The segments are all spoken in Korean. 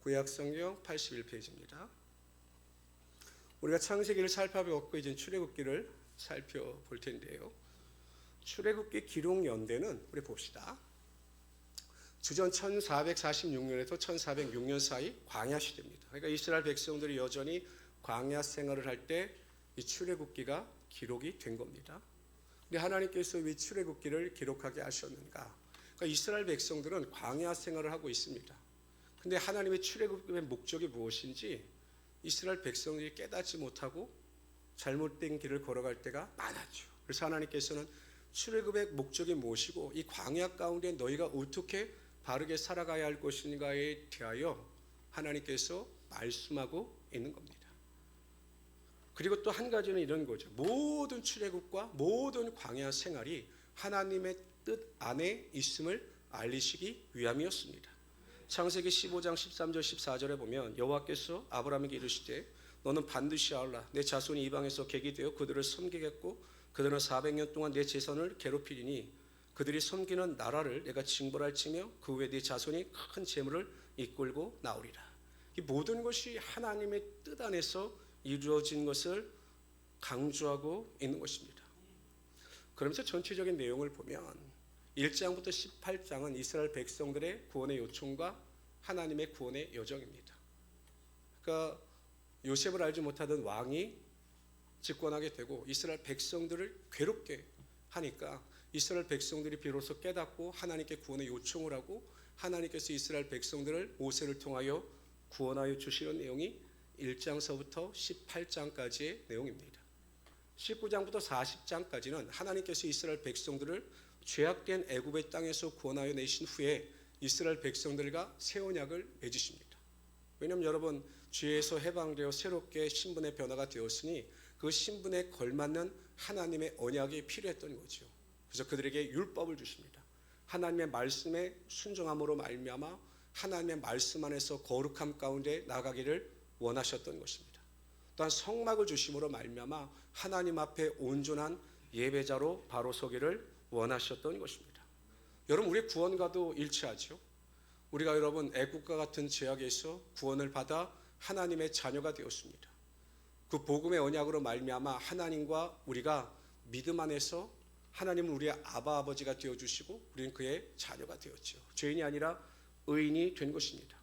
구약성경 81페이지입니다. 우리가 창세기를 살펴보고 이제 출애굽기를 살펴볼 텐데요. 출애굽기 기록 연대는 우리 봅시다. 주전 1446년에서 1406년 사이 광야 시대입니다. 그러니까 이스라엘 백성들이 여전히 광야 생활을 할 때 이 출애굽기가 기록이 된 겁니다. 근데 하나님께서 왜 출애굽기를 기록하게 하셨는가? 그러니까 이스라엘 백성들은 광야 생활을 하고 있습니다. 근데 하나님의 출애굽의 목적이 무엇인지 이스라엘 백성들이 깨닫지 못하고 잘못된 길을 걸어갈 때가 많았죠. 그래서 하나님께서는 출애굽의 목적이 무엇이고 이 광야 가운데 너희가 어떻게 바르게 살아가야 할 것인가에 대하여 하나님께서 말씀하고 있는 겁니다. 그리고 또 한 가지는 이런 거죠. 모든 출애굽과 모든 광야 생활이 하나님의 뜻 안에 있음을 알리시기 위함이었습니다. 창세기 15장 13절 14절에 보면 여호와께서 아브라함에게 이르시되 너는 반드시 알라 내 자손이 이방에서 객이 되어 그들을 섬기겠고 그들은 400년 동안 내 제선을 괴롭히리니 그들이 섬기는 나라를 내가 징벌할지며 그 후에 네 자손이 큰 재물을 이끌고 나오리라. 이 모든 것이 하나님의 뜻 안에서 이루어진 것을 강조하고 있는 것입니다. 그러면서 전체적인 내용을 보면 1장부터 18장은 이스라엘 백성들의 구원의 요청과 하나님의 구원의 여정입니다. 그러니까 요셉을 알지 못하던 왕이 집권하게 되고 이스라엘 백성들을 괴롭게 하니까 이스라엘 백성들이 비로소 깨닫고 하나님께 구원의 요청을 하고 하나님께서 이스라엘 백성들을 모세를 통하여 구원하여 주시는 내용이 1장서부터 18장까지의 내용입니다. 19장부터 40장까지는 하나님께서 이스라엘 백성들을 죄악된 애굽의 땅에서 구원하여 내신 후에 이스라엘 백성들과 새 언약을 맺으십니다. 왜냐하면 여러분 죄에서 해방되어 새롭게 신분의 변화가 되었으니 그 신분에 걸맞는 하나님의 언약이 필요했던 거죠. 그래서 그들에게 율법을 주십니다. 하나님의 말씀에 순종함으로 말미암아 하나님의 말씀 안에서 거룩함 가운데 나가기를 원하셨던 것입니다. 또한 성막을 주심으로 말미암아 하나님 앞에 온전한 예배자로 바로 서기를 원하셨던 것입니다. 여러분 우리의 구원과도 일치하죠. 우리가 여러분 애국과 같은 죄악에서 구원을 받아 하나님의 자녀가 되었습니다. 그 복음의 언약으로 말미암아 하나님과 우리가 믿음 안에서 하나님은 우리의 아바 아버지가 되어주시고 우리는 그의 자녀가 되었죠. 죄인이 아니라 의인이 된 것입니다.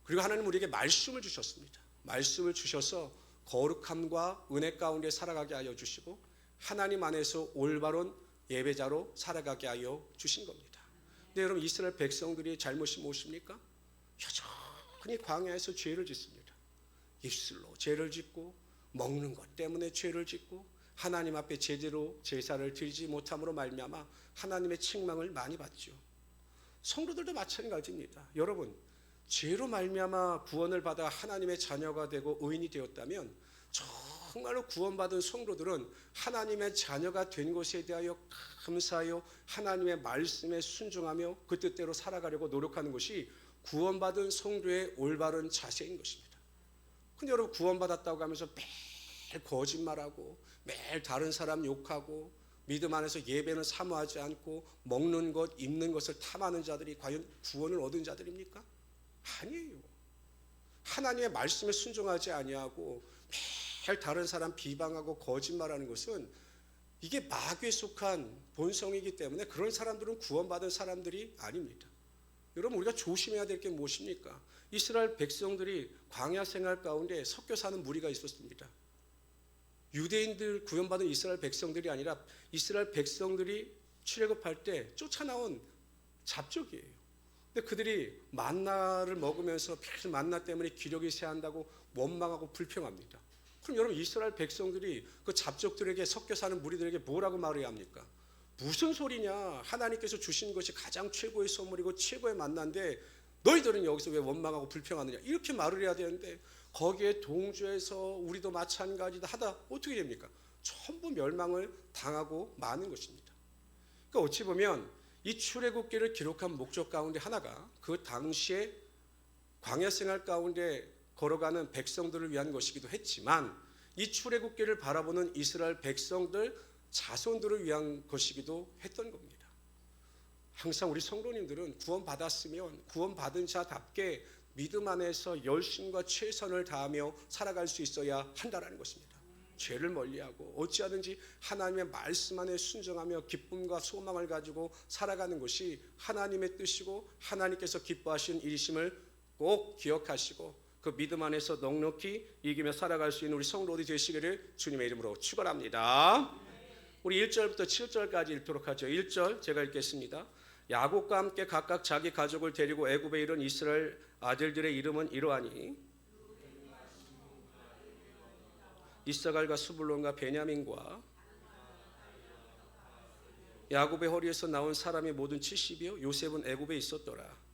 그리고 하나님은 우리에게 말씀을 주셨습니다. 말씀을 주셔서 거룩함과 은혜 가운데 살아가게 하여 주시고 하나님 안에서 올바른 예배자로 살아가게 하여 주신 겁니다. 근데 여러분 이스라엘 백성들이 잘못이 무엇입니까? 여전히 광야에서 죄를 짓습니다. 입술로 죄를 짓고 먹는 것 때문에 죄를 짓고 하나님 앞에 제대로 제사를 드리지 못함으로 말미암아 하나님의 책망을 많이 받죠. 성도들도 마찬가지입니다. 여러분 죄로 말미암아 구원을 받아 하나님의 자녀가 되고 의인이 되었다면 정말로 구원받은 성도들은 하나님의 자녀가 된 것에 대하여 감사하여 하나님의 말씀에 순종하며 그 뜻대로 살아가려고 노력하는 것이 구원받은 성도의 올바른 자세인 것입니다. 근데 여러분 구원받았다고 하면서 매일 거짓말하고 매일 다른 사람 욕하고 믿음 안에서 예배는 사모하지 않고 먹는 것, 입는 것을 탐하는 자들이 과연 구원을 얻은 자들입니까? 아니에요. 하나님의 말씀에 순종하지 아니하고 매일 다른 사람 비방하고 거짓말하는 것은 이게 마귀에 속한 본성이기 때문에 그런 사람들은 구원받은 사람들이 아닙니다. 여러분 우리가 조심해야 될 게 무엇입니까? 이스라엘 백성들이 광야 생활 가운데 섞여 사는 무리가 있었습니다. 유대인들 구원받은 이스라엘 백성들이 아니라 이스라엘 백성들이 출애굽할 때 쫓아나온 잡족이에요. 근데 그들이 만나를 먹으면서 계속 만나 때문에 기력이 쇠한다고 원망하고 불평합니다. 그럼 여러분 이스라엘 백성들이 그 잡족들에게 섞여 사는 무리들에게 뭐라고 말해야 합니까? 무슨 소리냐? 하나님께서 주신 것이 가장 최고의 선물이고 최고의 만나인데 너희들은 여기서 왜 원망하고 불평하느냐? 이렇게 말을 해야 되는데 거기에 동조해서 우리도 마찬가지다 하다 어떻게 됩니까? 전부 멸망을 당하고 마는 것입니다. 그러니까 어찌 보면 이 출애굽기를 기록한 목적 가운데 하나가 그 당시에 광야 생활 가운데 걸어가는 백성들을 위한 것이기도 했지만 이 출애굽기를 바라보는 이스라엘 백성들 자손들을 위한 것이기도 했던 겁니다. 항상 우리 성도님들은 구원받았으면 구원받은 자답게 믿음 안에서 열심과 최선을 다하며 살아갈 수 있어야 한다는 것입니다. 죄를 멀리하고 어찌하든지 하나님의 말씀 안에 순종하며 기쁨과 소망을 가지고 살아가는 것이 하나님의 뜻이고 하나님께서 기뻐하시는 일이심을 꼭 기억하시고 그 믿음 안에서 넉넉히 이기며 살아갈 수 있는 우리 성도들이 되시기를 주님의 이름으로 축원합니다. 우리 1절부터 7절까지 읽도록 하죠. 1절 제가 읽겠습니다. 야곱과 함께 각각 자기 가족을 데리고 애굽에 이른 이스라엘 아들들의 이름은 이러하니 이사갈과 스불론과 베냐민과 야곱의 허리에서 나온 사람이 모든 70이요 요셉은 애굽에 있었더라.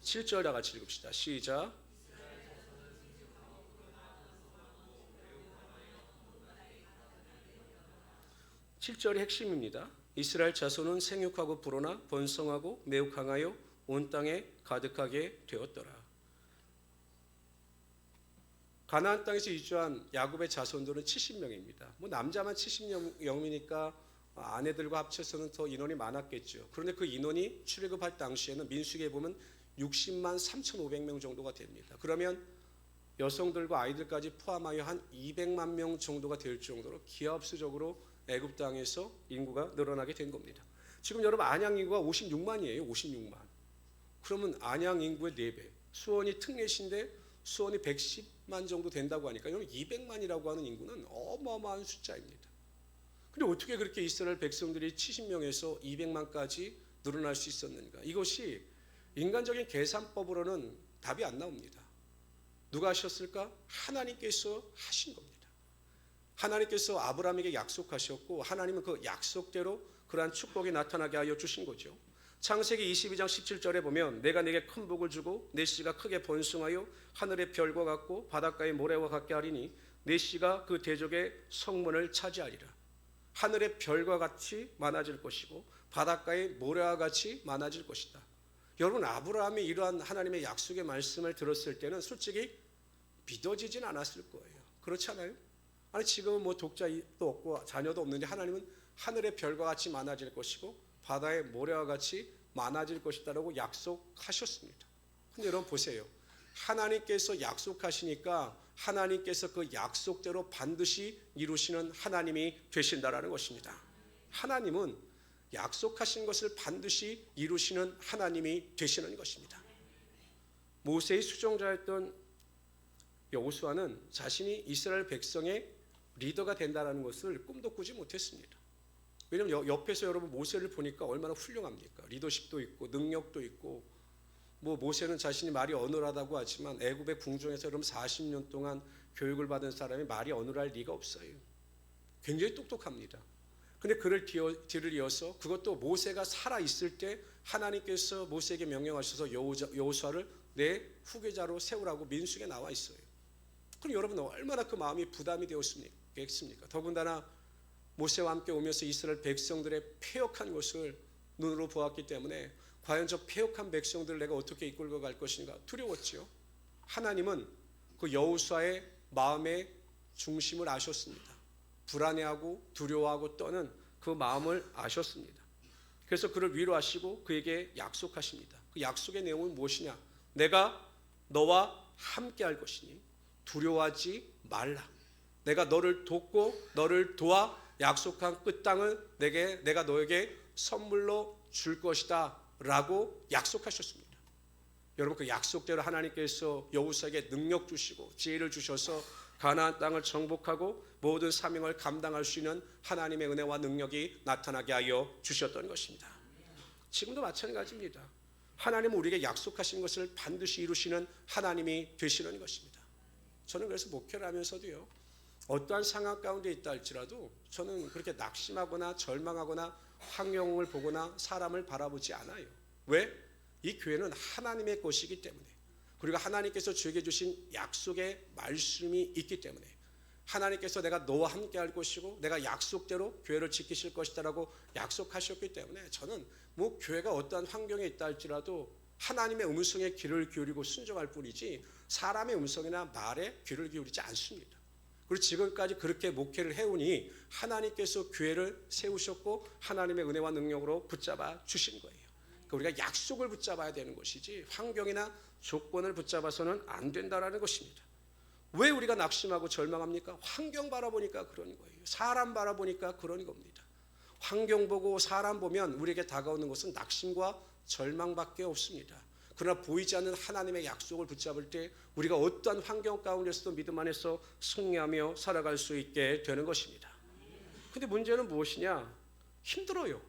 7절 다 같이 읽읍시다. 시작. (7절이) 핵심입니다. 이스라엘 자손은 생육하고 불어나 번성하고 매우 강하여 온 땅에 가득하게 되었더라. 가나안 땅에서 이주한 야곱의 자손들은 70명입니다. 뭐 남자만 70명이니까 아내들과 합쳐서는 더 인원이 많았겠죠. 그런데 그 인원이 출애굽할 당시에는 민수기에 보면 60만 3,500명 정도가 됩니다. 그러면 여성들과 아이들까지 포함하여 한 200만 명 정도가 될 정도로 기하급수적으로 애굽 땅에서 인구가 늘어나게 된 겁니다. 지금 여러분 안양 인구가 56만이에요. 56만. 그러면 안양 인구의 4배. 수원이 특례시인데 수원이 110만 정도 된다고 하니까 여러분 200만이라고 하는 인구는 어마어마한 숫자입니다. 근데 어떻게 그렇게 이스라엘 백성들이 70명에서 200만까지 늘어날 수 있었는가? 이것이 인간적인 계산법으로는 답이 안 나옵니다. 누가 하셨을까? 하나님께서 하신 겁니다. 하나님께서 아브라함에게 약속하셨고 하나님은 그 약속대로 그러한 축복이 나타나게 하여 주신 거죠. 창세기 22장 17절에 보면 내가 네게 큰 복을 주고 네 씨가 크게 번성하여 하늘의 별과 같고 바닷가의 모래와 같게 하리니 네 씨가 그 대적의 성문을 차지하리라. 하늘의 별과 같이 많아질 것이고 바닷가의 모래와 같이 많아질 것이다. 여러분 아브라함이 이러한 하나님의 약속의 말씀을 들었을 때는 솔직히 믿어지진 않았을 거예요. 그렇지 않아요? 아니 지금은 뭐 독자도 없고 자녀도 없는데 하나님은 하늘의 별과 같이 많아질 것이고 바다의 모래와 같이 많아질 것이다라고 약속하셨습니다. 근데 여러분 보세요. 하나님께서 약속하시니까 하나님께서 그 약속대로 반드시 이루시는 하나님이 되신다라는 것입니다. 하나님은 약속하신 것을 반드시 이루시는 하나님이 되시는 것입니다. 모세의 수종자였던 여호수아는 자신이 이스라엘 백성의 리더가 된다는 것을 꿈도 꾸지 못했습니다. 왜냐하면 옆에서 여러분 모세를 보니까 얼마나 훌륭합니까? 리더십도 있고 능력도 있고 뭐 모세는 자신이 말이 어눌하다고 하지만 애굽의 궁중에서 여러분 40년 동안 교육을 받은 사람이 말이 어눌할 리가 없어요. 굉장히 똑똑합니다. 근데 그를 뒤를 이어서 그것도 모세가 살아있을 때 하나님께서 모세에게 명령하셔서 여호수아를 내 후계자로 세우라고 민수기에 나와 있어요. 그럼 여러분 얼마나 그 마음이 부담이 되었겠습니까? 더군다나 모세와 함께 오면서 이스라엘 백성들의 패역한 것을 눈으로 보았기 때문에 과연 저 패역한 백성들을 내가 어떻게 이끌고 갈 것인가 두려웠죠. 하나님은 그 여호수아의 마음의 중심을 아셨습니다. 불안해하고 두려워하고 떠는 그 마음을 아셨습니다. 그래서 그를 위로하시고 그에게 약속하십니다. 그 약속의 내용은 무엇이냐? 내가 너와 함께 할 것이니 두려워하지 말라. 내가 너를 돕고 너를 도와 약속한 끝 땅을 내가 너에게 선물로 줄 것이다 라고 약속하셨습니다. 여러분 그 약속대로 하나님께서 여호수아에게 능력 주시고 지혜를 주셔서 가나안 땅을 정복하고 모든 사명을 감당할 수 있는 하나님의 은혜와 능력이 나타나게 하여 주셨던 것입니다. 지금도 마찬가지입니다. 하나님은 우리에게 약속하신 것을 반드시 이루시는 하나님이 되시는 것입니다. 저는 그래서 목회를 하면서도요, 어떠한 상황 가운데 있다 할지라도 저는 그렇게 낙심하거나 절망하거나 환경을 보거나 사람을 바라보지 않아요. 왜? 이 교회는 하나님의 것이기 때문에, 그리고 하나님께서 저에게 주신 약속의 말씀이 있기 때문에, 하나님께서 내가 너와 함께 할 것이고 내가 약속대로 교회를 지키실 것이다라고 약속하셨기 때문에 저는 뭐 교회가 어떠한 환경에 있다 할지라도 하나님의 음성에 귀를 기울이고 순종할 뿐이지 사람의 음성이나 말에 귀를 기울이지 않습니다. 그리고 지금까지 그렇게 목회를 해오니 하나님께서 교회를 세우셨고 하나님의 은혜와 능력으로 붙잡아 주신 거예요. 우리가 약속을 붙잡아야 되는 것이지 환경이나 조건을 붙잡아서는 안 된다라는 것입니다. 왜 우리가 낙심하고 절망합니까? 환경 바라보니까 그런 거예요. 사람 바라보니까 그런 겁니다. 환경 보고 사람 보면 우리에게 다가오는 것은 낙심과 절망밖에 없습니다. 그러나 보이지 않는 하나님의 약속을 붙잡을 때 우리가 어떠한 환경 가운데서도 믿음 안에서 승리하며 살아갈 수 있게 되는 것입니다. 근데 문제는 무엇이냐? 힘들어요.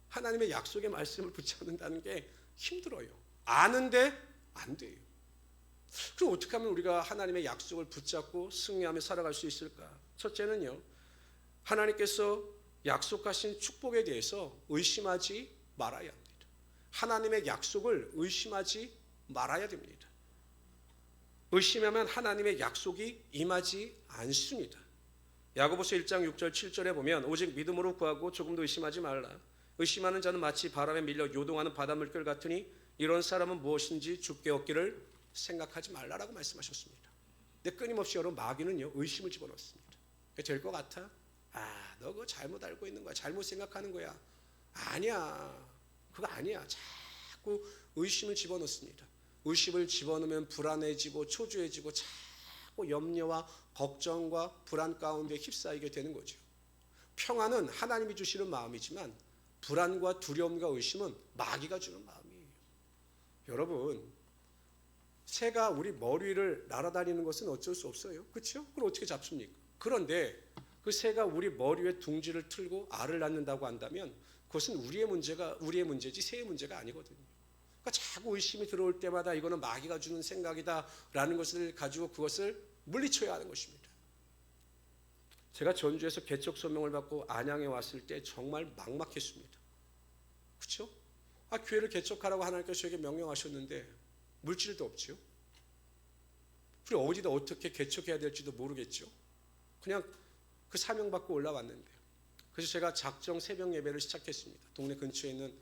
하나님의 약속의 말씀을 붙잡는다는 게 힘들어요. 아는데 안 돼요. 그럼 어떻게 하면 우리가 하나님의 약속을 붙잡고 승리하며 살아갈 수 있을까? 첫째는요, 하나님께서 약속하신 축복에 대해서 의심하지 말아야 합니다. 하나님의 약속을 의심하지 말아야 됩니다. 의심하면 하나님의 약속이 임하지 않습니다. 야고보서 1장 6절 7절에 보면 오직 믿음으로 구하고 조금도 의심하지 말라. 의심하는 자는 마치 바람에 밀려 요동하는 바닷물결 같으니 이런 사람은 무엇인지 주께 얻기를 생각하지 말라라고 말씀하셨습니다. 근데 끊임없이 여러분 마귀는요 의심을 집어넣습니다. 될 것 같아? 너 그거 잘못 알고 있는 거야. 잘못 생각하는 거야. 아니야. 그거 아니야. 자꾸 의심을 집어넣습니다. 의심을 집어넣으면 불안해지고 초조해지고 자꾸 염려와 걱정과 불안 가운데 휩싸이게 되는 거죠. 평안은 하나님이 주시는 마음이지만 불안과 두려움과 의심은 마귀가 주는 마음이에요. 여러분, 새가 우리 머리 위를 날아다니는 것은 어쩔 수 없어요. 그렇죠? 그걸 어떻게 잡습니까? 그런데 그 새가 우리 머리 위에 둥지를 틀고 알을 낳는다고 한다면 그것은 우리의 문제지 새의 문제가 아니거든요. 그러니까 자꾸 의심이 들어올 때마다 이거는 마귀가 주는 생각이다라는 것을 가지고 그것을 물리쳐야 하는 것입니다. 제가 전주에서 개척 소명을 받고 안양에 왔을 때 정말 막막했습니다. 그렇죠? 교회를 개척하라고 하나님께서 저에게 명령하셨는데 물질도 없죠. 그리고 어디다 어떻게 개척해야 될지도 모르겠죠. 그냥 그 사명 받고 올라왔는데 그래서 제가 작정 새벽 예배를 시작했습니다. 동네 근처에 있는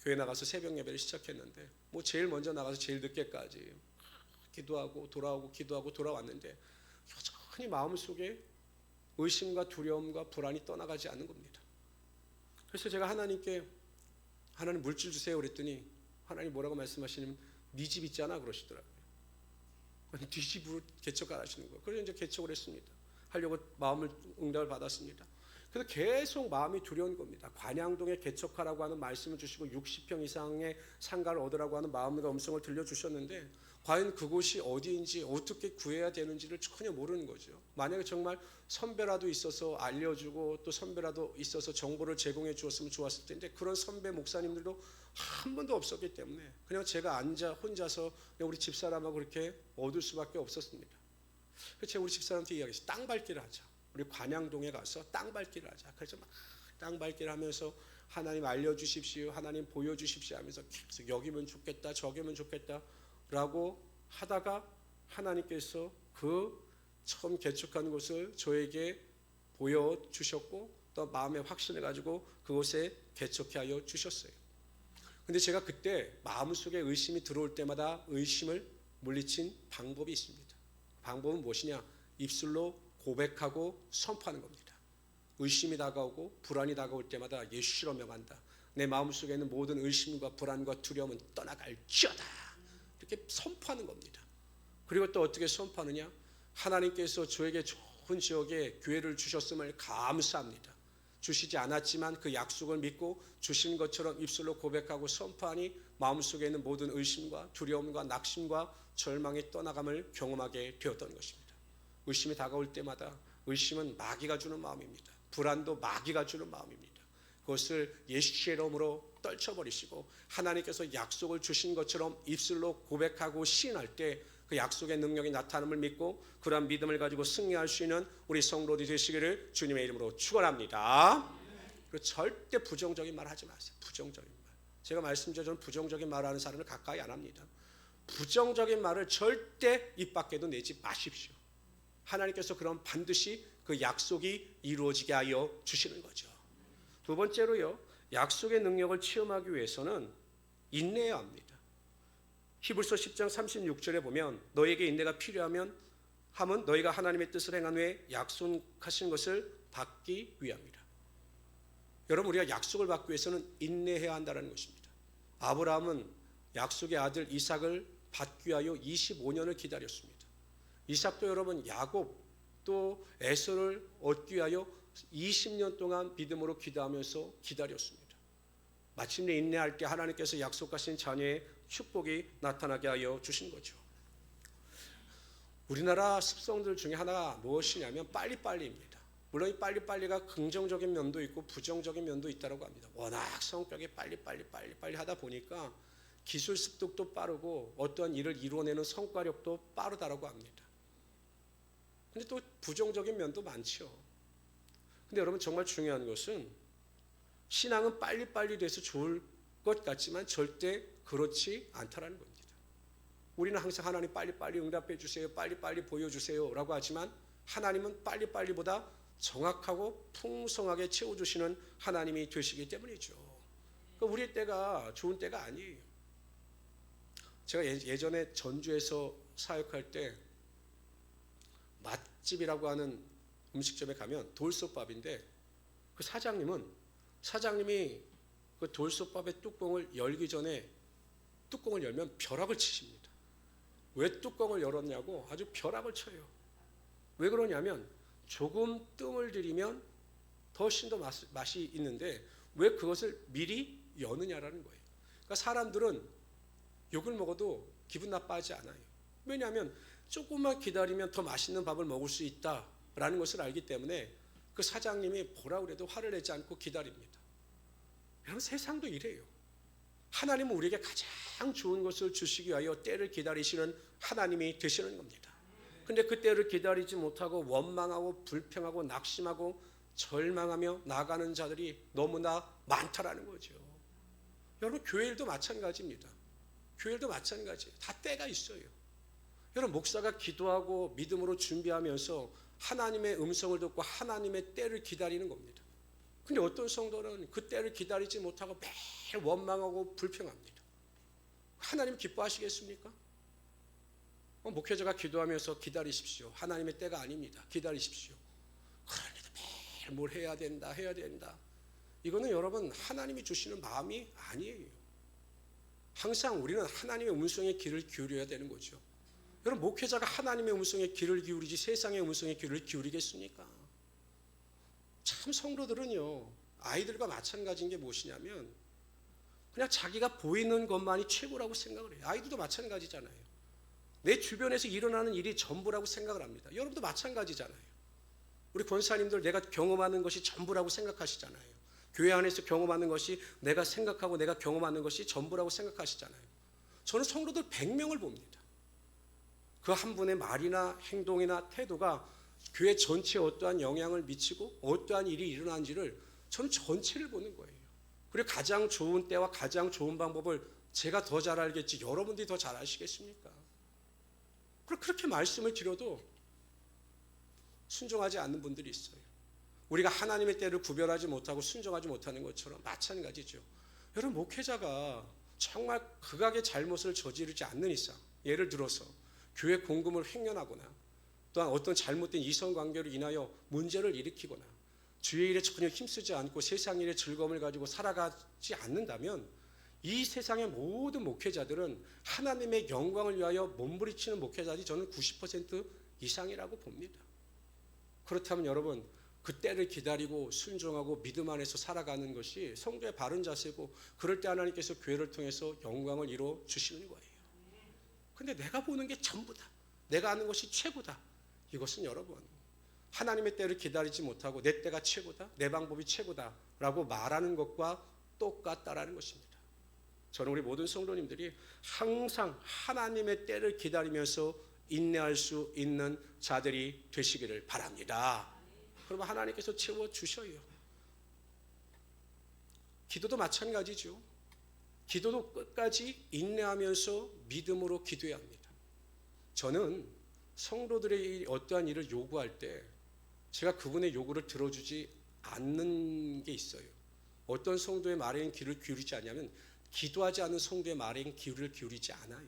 교회 나가서 새벽 예배를 시작했는데 제일 먼저 나가서 제일 늦게까지 기도하고 돌아오고 기도하고 돌아왔는데 여전히 마음속에 의심과 두려움과 불안이 떠나가지 않는 겁니다. 그래서 제가 하나님께 하나님 물질 주세요 그랬더니 하나님 뭐라고 말씀하시냐면 네 집 있잖아 그러시더라고요. 네 집으로 개척을 하시는 거예요. 그래서 이제 개척을 했습니다. 하려고 마음을 응답을 받았습니다. 그래서 계속 마음이 두려운 겁니다. 관양동에 개척하라고 하는 말씀을 주시고 60평 이상의 상가를 얻으라고 하는 마음과 음성을 들려주셨는데 과연 그곳이 어디인지 어떻게 구해야 되는지를 전혀 모르는 거죠. 만약에 정말 선배라도 있어서 알려주고 또 선배라도 있어서 정보를 제공해 주었으면 좋았을 텐데 그런 선배 목사님들도 한 번도 없었기 때문에 그냥 제가 혼자서 그냥 우리 집사람하고 그렇게 얻을 수밖에 없었습니다. 그래서 제가 우리 집사람한테 이야기했어요. 땅 밟기를 하자. 우리 관양동에 가서 땅 밟기를 하자. 그래서 막 땅 밟기를 하면서 하나님 알려주십시오. 하나님 보여주십시오 하면서 계속 여기면 좋겠다 저기면 좋겠다 라고 하다가 하나님께서 그 처음 개척한 곳을 저에게 보여주셨고 또 마음의 확신을 가지고 그곳에 개척해 하여 주셨어요. 근데 제가 그때 마음속에 의심이 들어올 때마다 의심을 물리친 방법이 있습니다. 방법은 무엇이냐? 입술로 고백하고 선포하는 겁니다. 의심이 다가오고 불안이 다가올 때마다 예수로 명한다. 내 마음속에 있는 모든 의심과 불안과 두려움은 떠나갈지어다. 이렇게 선포하는 겁니다. 그리고 또 어떻게 선포하느냐? 하나님께서 저에게 좋은 지역에 교회를 주셨음을 감사합니다. 주시지 않았지만 그 약속을 믿고 주신 것처럼 입술로 고백하고 선포하니 마음속에 있는 모든 의심과 두려움과 낙심과 절망이 떠나감을 경험하게 되었던 것입니다. 의심이 다가올 때마다 의심은 마귀가 주는 마음입니다. 불안도 마귀가 주는 마음입니다. 그것을 예수의 이름으로 떨쳐버리시고 하나님께서 약속을 주신 것처럼 입술로 고백하고 시인할 때 그 약속의 능력이 나타남을 믿고 그러한 믿음을 가지고 승리할 수 있는 우리 성도들이 되시기를 주님의 이름으로 축원합니다. 그리고 절대 부정적인 말 하지 마세요. 부정적인 말. 제가 말씀드린 저는 부정적인 말하는 사람을 가까이 안 합니다. 부정적인 말을 절대 입 밖에도 내지 마십시오. 하나님께서 그럼 반드시 그 약속이 이루어지게 하여 주시는 거죠. 두 번째로요, 약속의 능력을 체험하기 위해서는 인내해야 합니다. 히브리서 10장 36절에 보면 너에게 인내가 필요하면 너희가 하나님의 뜻을 행한 후에 약속하신 것을 받기 위함이라. 여러분, 우리가 약속을 받기 위해서는 인내해야 한다는 것입니다. 아브라함은 약속의 아들 이삭을 받기 위하여 25년을 기다렸습니다. 이삭도 여러분 야곱 또 에서를 얻기 위하여 20년 동안 믿음으로 기도하면서 기다렸습니다. 마침내 인내할 때 하나님께서 약속하신 자녀의 축복이 나타나게 하여 주신 거죠. 우리나라 습성들 중에 하나가 무엇이냐면 빨리빨리입니다. 물론 이 빨리빨리가 긍정적인 면도 있고 부정적인 면도 있다고 합니다. 워낙 성격이 빨리 하다 보니까 기술 습득도 빠르고 어떠한 일을 이루어내는 성과력도 빠르다고 합니다. 근데 또 부정적인 면도 많죠. 근데 여러분, 정말 중요한 것은 신앙은 빨리빨리 돼서 좋을 것 같지만 절대 그렇지 않다라는 겁니다. 우리는 항상 하나님 빨리빨리 응답해 주세요, 빨리빨리 보여주세요 라고 하지만 하나님은 빨리빨리보다 정확하고 풍성하게 채워주시는 하나님이 되시기 때문이죠. 그러니까 우리 때가 좋은 때가 아니에요. 제가 예전에 전주에서 사역할 때 맛집이라고 하는 음식점에 가면 돌솥밥인데 그 사장님이 그 돌솥밥의 뚜껑을 열기 전에 뚜껑을 열면 벼락을 치십니다. 왜 뚜껑을 열었냐고 아주 벼락을 쳐요. 왜 그러냐면 조금 뜸을 들이면 훨씬 더 맛이 있는데 왜 그것을 미리 여느냐라는 거예요. 그러니까 사람들은 욕을 먹어도 기분 나빠하지 않아요. 왜냐하면 조금만 기다리면 더 맛있는 밥을 먹을 수 있다라는 것을 알기 때문에 그 사장님이 뭐라 그래도 화를 내지 않고 기다립니다. 여러분, 세상도 이래요. 하나님은 우리에게 가장 좋은 것을 주시기 위하여 때를 기다리시는 하나님이 되시는 겁니다. 근데 그 때를 기다리지 못하고 원망하고 불평하고 낙심하고 절망하며 나가는 자들이 너무나 많다라는 거죠. 여러분, 교회 일도 마찬가지입니다. 교회 일도 마찬가지예요. 다 때가 있어요. 여러분, 목사가 기도하고 믿음으로 준비하면서 하나님의 음성을 듣고 하나님의 때를 기다리는 겁니다. 근데 어떤 성도는 그 때를 기다리지 못하고 매일 원망하고 불평합니다. 하나님 기뻐하시겠습니까? 목회자가 기도하면서 기다리십시오. 하나님의 때가 아닙니다. 기다리십시오. 그런데도 매일 뭘 해야 된다. 이거는 여러분, 하나님이 주시는 마음이 아니에요. 항상 우리는 하나님의 음성에 귀를 기울여야 되는 거죠. 여러분, 목회자가 하나님의 음성에 귀를 기울이지 세상의 음성에 귀를 기울이겠습니까? 참, 성도들은요, 아이들과 마찬가지인 게 무엇이냐면 그냥 자기가 보이는 것만이 최고라고 생각을 해요. 아이들도 마찬가지잖아요. 내 주변에서 일어나는 일이 전부라고 생각을 합니다. 여러분도 마찬가지잖아요. 우리 권사님들 내가 경험하는 것이 전부라고 생각하시잖아요. 교회 안에서 경험하는 것이 내가 생각하고 내가 경험하는 것이 전부라고 생각하시잖아요. 저는 성도들 100명을 봅니다. 그 한 분의 말이나 행동이나 태도가 교회 전체에 어떠한 영향을 미치고 어떠한 일이 일어난지를 저는 전체를 보는 거예요. 그리고 가장 좋은 때와 가장 좋은 방법을 제가 더 잘 알겠지 여러분들이 더 잘 아시겠습니까? 그렇게 말씀을 드려도 순종하지 않는 분들이 있어요. 우리가 하나님의 때를 구별하지 못하고 순종하지 못하는 것처럼 마찬가지죠. 여러분, 목회자가 정말 극악의 잘못을 저지르지 않는 이상, 예를 들어서 교회 공금을 횡령하거나 또한 어떤 잘못된 이성관계로 인하여 문제를 일으키거나 주의 일에 전혀 힘쓰지 않고 세상 일의 즐거움을 가지고 살아가지 않는다면 이 세상의 모든 목회자들은 하나님의 영광을 위하여 몸부림치는 목회자들이 저는 90% 이상이라고 봅니다. 그렇다면 여러분, 그 때를 기다리고 순종하고 믿음 안에서 살아가는 것이 성도의 바른 자세고 그럴 때 하나님께서 교회를 통해서 영광을 이루어 주시는 거예요. 근데 내가 보는 게 전부다, 내가 아는 것이 최고다, 이것은 여러분 하나님의 때를 기다리지 못하고 내 때가 최고다, 내 방법이 최고다라고 말하는 것과 똑같다라는 것입니다. 저는 우리 모든 성도님들이 항상 하나님의 때를 기다리면서 인내할 수 있는 자들이 되시기를 바랍니다. 그러면 하나님께서 채워주셔요. 기도도 마찬가지죠. 기도도 끝까지 인내하면서 믿음으로 기도해야 합니다. 저는 성도들의 어떠한 일을 요구할 때 제가 그분의 요구를 들어주지 않는 게 있어요. 어떤 성도의 말에는 귀를 기울이지 않냐면 기도하지 않는 성도의 말에는 귀를 기울이지 않아요.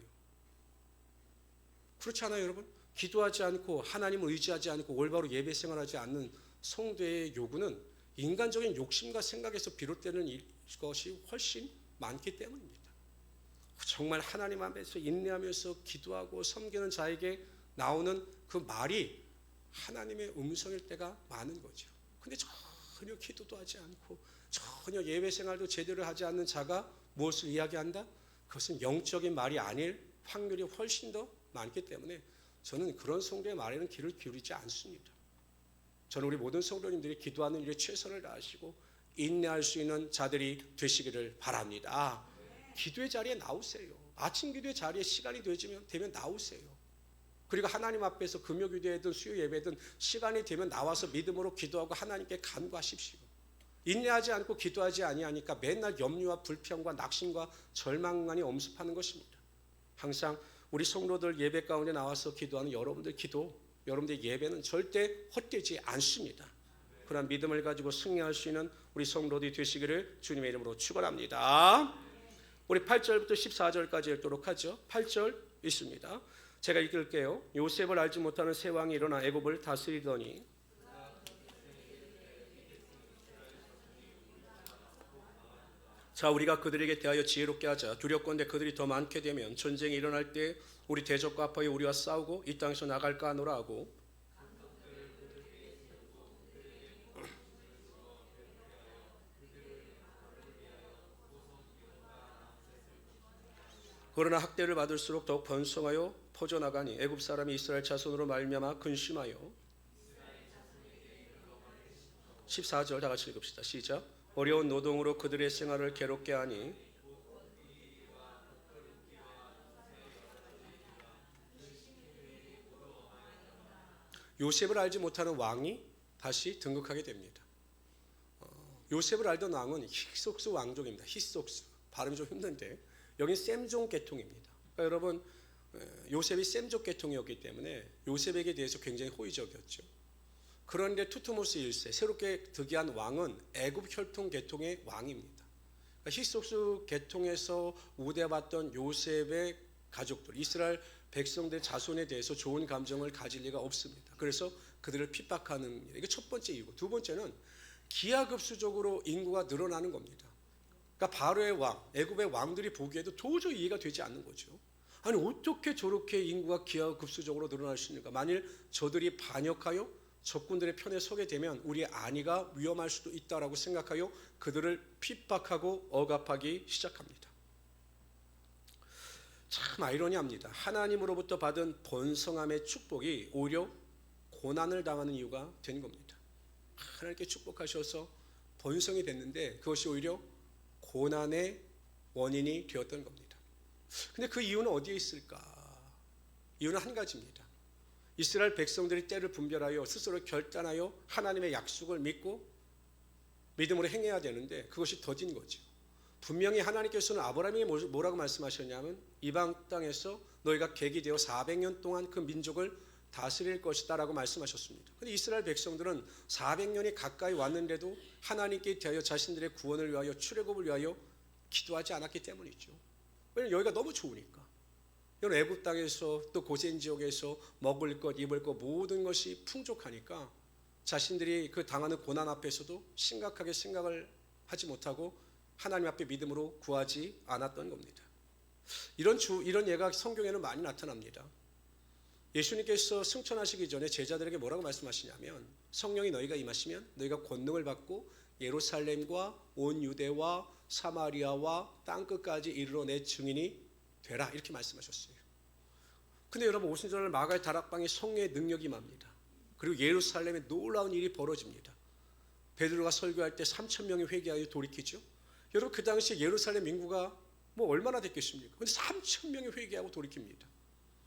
그렇지 않아요, 여러분? 기도하지 않고 하나님을 의지하지 않고 올바로 예배 생활하지 않는 성도의 요구는 인간적인 욕심과 생각에서 비롯되는 것이 훨씬 많기 때문입니다. 정말 하나님 앞에서 인내하면서 기도하고 섬기는 자에게 나오는 그 말이 하나님의 음성일 때가 많은 거죠. 근데 전혀 기도도 하지 않고 전혀 예배 생활도 제대로 하지 않는 자가 무엇을 이야기한다? 그것은 영적인 말이 아닐 확률이 훨씬 더 많기 때문에 저는 그런 성도의 말에는 귀를 기울이지 않습니다. 저는 우리 모든 성도님들이 기도하는 일에 최선을 다하시고 인내할 수 있는 자들이 되시기를 바랍니다. 기도의 자리에 나오세요. 아침 기도의 자리에 시간이 되면 나오세요. 그리고 하나님 앞에서 금요 기도회든 수요 예배든 시간이 되면 나와서 믿음으로 기도하고 하나님께 간구하십시오. 인내하지 않고 기도하지 아니하니까 맨날 염려와 불평과 낙심과 절망만이 엄습하는 것입니다. 항상 우리 성도들 예배 가운데 나와서 기도하는 여러분들 기도, 여러분들의 예배는 절대 헛되지 않습니다. 그런 믿음을 가지고 승리할 수 있는 우리 성도들이 되시기를 주님의 이름으로 축원합니다. 우리 8절부터 14절까지 읽도록 하죠. 8절 있습니다. 제가 읽을게요. 요셉을 알지 못하는 새 왕이 일어나 애굽을 다스리더니 자, 우리가 그들에게 대하여 지혜롭게 하자. 두렵건대 그들이 더 많게 되면 전쟁이 일어날 때 우리 대적과 합하여 우리와 싸우고 이 땅에서 나갈까 하노라 하고 그러나 학대를 받을수록 더욱 번성하여 퍼져나가니 애굽 사람이 이스라엘 자손으로 말미암아 근심하여 14절 다 같이 읽읍시다. 시작. 어려운 노동으로 그들의 생활을 괴롭게 하니 요셉을 알지 못하는 왕이 다시 등극하게 됩니다. 요셉을 알던 왕은 히속스 왕족입니다. 히속스 발음이 좀 힘든데 여긴 셈종 계통입니다. 그러니까 여러분 요셉이 셈족 계통이었기 때문에 요셉에게 대해서 굉장히 호의적이었죠. 그런데 투트모스 1세 새롭게 득이한 왕은 애굽 혈통 계통의 왕입니다. 그러니까 히속스 계통에서 우대받던 요셉의 가족들 이스라엘 백성들 자손에 대해서 좋은 감정을 가질 리가 없습니다. 그래서 그들을 핍박하는 이게 첫 번째 이유고 두 번째는 기하급수적으로 인구가 늘어나는 겁니다. 그러니까 바로의 왕, 애굽의 왕들이 보기에도 도저히 이해가 되지 않는 거죠. 아니 어떻게 저렇게 인구가 기하급수적으로 늘어날 수 있는가? 만일 저들이 반역하여 적군들의 편에 서게 되면 우리 안위가 위험할 수도 있다라고 생각하여 그들을 핍박하고 억압하기 시작합니다. 참 아이러니합니다. 하나님으로부터 받은 번성함의 축복이 오히려 고난을 당하는 이유가 된 겁니다. 하나님께 축복하셔서 번성이 됐는데 그것이 오히려 고난의 원인이 되었던 겁니다. 근데 그 이유는 어디에 있을까? 이유는 한 가지입니다. 이스라엘 백성들이 때를 분별하여 스스로 결단하여 하나님의 약속을 믿고 믿음으로 행해야 되는데 그것이 더딘 거죠. 분명히 하나님께서는 아브라함에게 뭐라고 말씀하셨냐면 이방 땅에서 너희가 객이 되어 400년 동안 그 민족을 다스릴 것이다 라고 말씀하셨습니다. 그런데 이스라엘 백성들은 400년이 가까이 왔는데도 하나님께 대하여 자신들의 구원을 위하여 출애굽을 위하여 기도하지 않았기 때문이죠. 왜냐하면 여기가 너무 좋으니까. 이런 애굽 땅에서 또 고센 지역에서 먹을 것 입을 것 모든 것이 풍족하니까 자신들이 그 당하는 고난 앞에서도 심각하게 생각을 하지 못하고 하나님 앞에 믿음으로 구하지 않았던 겁니다. 이런 예가 성경에는 많이 나타납니다. 예수님께서 승천하시기 전에 제자들에게 뭐라고 말씀하시냐면 성령이 너희가 임하시면 너희가 권능을 받고 예루살렘과 온 유대와 사마리아와 땅끝까지 이르러 내 증인이 되라 이렇게 말씀하셨어요. 근데 여러분 오순절날 마가의 다락방에 성령의 능력이 임합니다. 그리고 예루살렘에 놀라운 일이 벌어집니다. 베드로가 설교할 때 3,000명이 회개하여 돌이키죠. 여러분 그 당시에 예루살렘 인구가 뭐 얼마나 됐겠습니까? 근데 3,000명이 회개하고 돌이킵니다.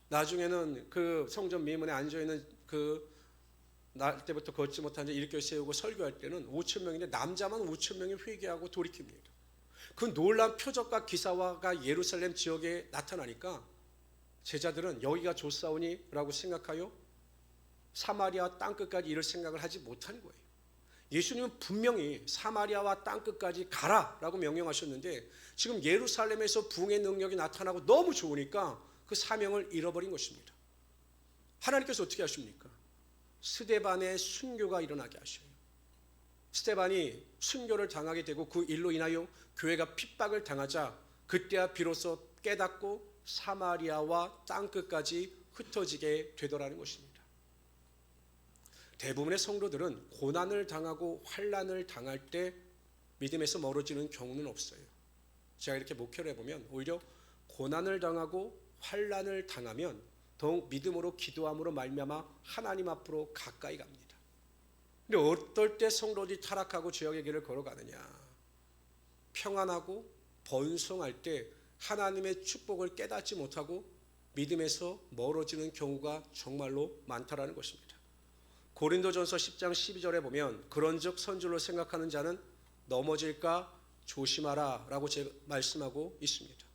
나중에는 그 성전 미문에 앉아있는 그 날 때부터 걷지 못한 자 일으켜 세우고 설교할 때는 5,000명인데 남자만 5,000명이 회개하고 돌이킵니다. 그 놀라운 표적과 기사화가 예루살렘 지역에 나타나니까 제자들은 여기가 좋사오니 라고 생각하여 사마리아 땅끝까지 이럴 생각을 하지 못한 거예요. 예수님은 분명히 사마리아와 땅끝까지 가라라고 명령하셨는데 지금 예루살렘에서 부흥의 능력이 나타나고 너무 좋으니까 그 사명을 잃어버린 것입니다. 하나님께서 어떻게 하십니까? 스데반의 순교가 일어나게 하셔요. 스데반이 순교를 당하게 되고 그 일로 인하여 교회가 핍박을 당하자 그때야 비로소 깨닫고 사마리아와 땅끝까지 흩어지게 되더라는 것입니다. 대부분의 성도들은 고난을 당하고 환난을 당할 때 믿음에서 멀어지는 경우는 없어요. 제가 이렇게 목회를 해보면 오히려 고난을 당하고 환난을 당하면 더욱 믿음으로 기도함으로 말미암아 하나님 앞으로 가까이 갑니다. 근데 어떨 때 성도들이 타락하고 죄악의 길을 걸어가느냐? 평안하고 번성할 때 하나님의 축복을 깨닫지 못하고 믿음에서 멀어지는 경우가 정말로 많다라는 것입니다. 고린도전서 10장 12절에 보면 그런즉 선줄로 생각하는 자는 넘어질까 조심하라 라고 말씀하고 있습니다.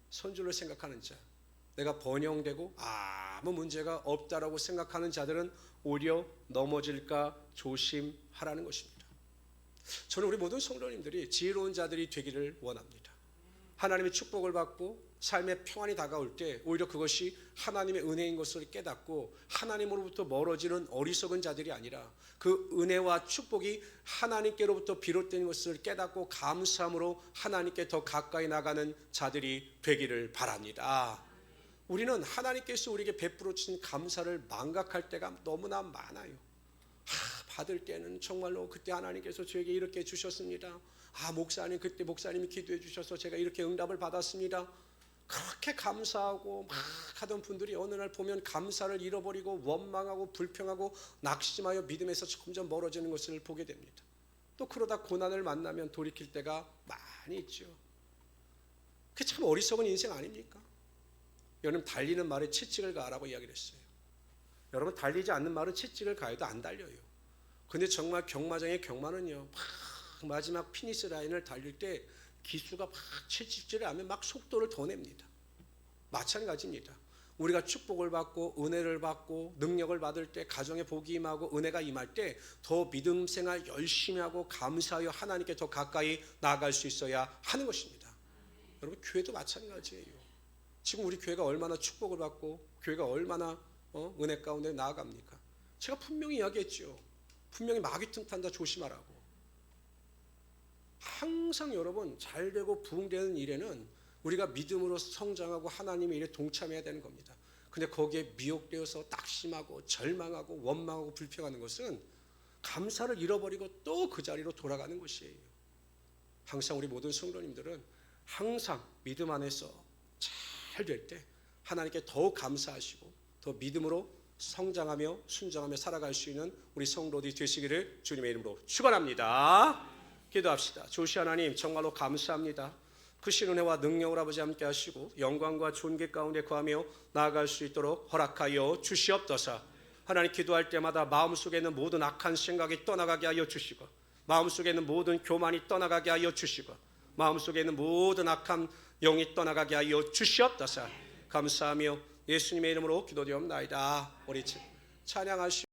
선줄로 생각하는 자, 내가 번영되고 아무 문제가 없다라고 생각하는 자들은 오히려 넘어질까 조심하라는 것입니다. 저는 우리 모든 성도님들이 지혜로운 자들이 되기를 원합니다. 하나님의 축복을 받고 삶의 평안이 다가올 때 오히려 그것이 하나님의 은혜인 것을 깨닫고 하나님으로부터 멀어지는 어리석은 자들이 아니라 그 은혜와 축복이 하나님께로부터 비롯된 것을 깨닫고 감사함으로 하나님께 더 가까이 나가는 자들이 되기를 바랍니다. 우리는 하나님께서 우리에게 베풀어 주신 감사를 망각할 때가 너무나 많아요. 받을 때는 정말로 그때 하나님께서 저에게 이렇게 주셨습니다. 목사님 그때 목사님이 기도해 주셔서 제가 이렇게 응답을 받았습니다. 그렇게 감사하고 막 하던 분들이 어느 날 보면 감사를 잃어버리고 원망하고 불평하고 낙심하여 믿음에서 점점 멀어지는 것을 보게 됩니다. 또 그러다 고난을 만나면 돌이킬 때가 많이 있죠. 그게 참 어리석은 인생 아닙니까? 여러분 달리는 말에 채찍을 가라고 이야기를 했어요. 여러분 달리지 않는 말은 채찍을 가해도 안 달려요. 근데 정말 경마장의 경마는요, 막 마지막 피니시 라인을 달릴 때 기수가 막 채찍질을 하면 막 속도를 더 냅니다. 마찬가지입니다. 우리가 축복을 받고 은혜를 받고 능력을 받을 때 가정에 복이 임하고 은혜가 임할 때 더 믿음 생활 열심히 하고 감사하여 하나님께 더 가까이 나아갈 수 있어야 하는 것입니다. 여러분 교회도 마찬가지예요. 지금 우리 교회가 얼마나 축복을 받고 교회가 얼마나 은혜 가운데 나아갑니까? 제가 분명히 이야기했죠. 분명히 마귀 틈탄다 조심하라고. 항상 여러분 잘되고 부흥되는 일에는 우리가 믿음으로 성장하고 하나님의 일에 동참해야 되는 겁니다. 근데 거기에 미혹되어서 낙심하고 절망하고 원망하고 불평하는 것은 감사를 잃어버리고 또 그 자리로 돌아가는 것이에요. 항상 우리 모든 성도님들은 항상 믿음 안에서 잘 될 때 하나님께 더욱 감사하시고 더 믿음으로 성장하며 순종하며 살아갈 수 있는 우리 성도들이 되시기를 주님의 이름으로 축원합니다. 기도합시다. 조시 하나님 정말로 감사합니다. 크신 은혜와 능력을 아버지 함께 하시고 영광과 존귀 가운데 거하며 나아갈 수 있도록 허락하여 주시옵소서. 하나님 기도할 때마다 마음속에 있는 모든 악한 생각이 떠나가게 하여 주시고 마음속에 있는 모든 교만이 떠나가게 하여 주시고 마음속에 있는 모든 악한 영이 떠나가게 하여 주시옵소서. 감사하며 예수님의 이름으로 기도드리옵나이다. 우리 찬양하시고